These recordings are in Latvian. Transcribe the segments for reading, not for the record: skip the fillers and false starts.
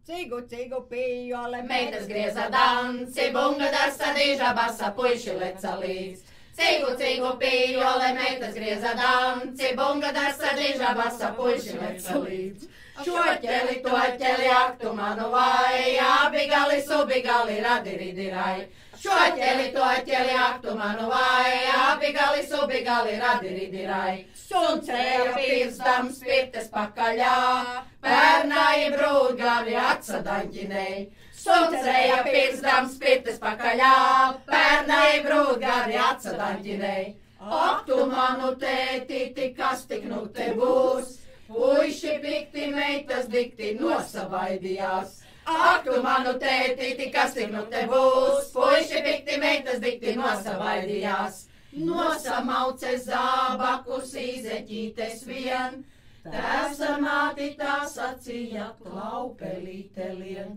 Cigu, cigu, pijole, Meitas grieza danci, bunga darsta dīža basa, puiši leca līdz. Cigu, cigu, pijole, meitas grieza danci, bunga darsta dīža basa, puiši leca līdz. Šoķeli, toķeli, aktu manu vai, abi gali, subi gali, radiridirai. Šoķeli, toķeli, aktu manu vai, abi gali, subi gali, radiridirai. Suncēja pirkstam spirtes pakaļā, pērnāji brūdgari atsadaņķinei. Suncēja pirkstam spirtes pakaļā, pērnāji brūdgari atsadaņķinei. Ak, tu manu tētiti, kas tik nu te būs? Puiši pikti, meitas dikti nosavaidījās. Ak, tu manu tētiti, kas tik nu te būs? Puiši pikti, meitas dikti nosavaidījās. Nosamauce zābakus izeķītes vien, tēvs ar māti tā sacīja klaupelīte lien.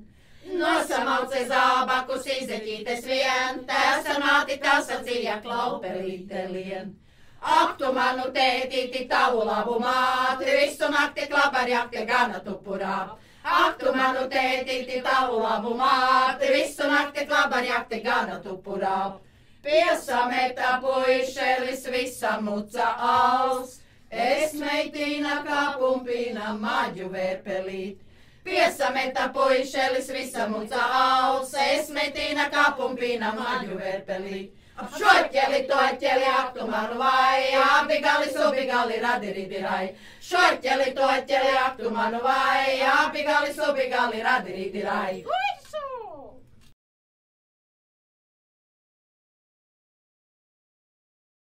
Nosamauce zābakus izeķītes vien, tēvs ar māti tā sacīja klaupelīte lien. Ak, tu manu tētīti, tavu labu māti, visu nakti klabarjakti gana tupurā. Ak, tu manu tētīti, tavu labu māti, visu nakti klabarjakti gana tupurā. Piesameta puišelis visam muca als, es meitīna kā pumpīna maģu vērpelīt. Piesameta puišelis visam muca als, es meitīna kā pumpīna maģu vērpelīt. Šoķeli, toķeli, aktu manu vai, abi gali, subi gali, radiridirai. Šoķeli, toķeli, aktu manu vai, abi gali, subi gali, radiridirai.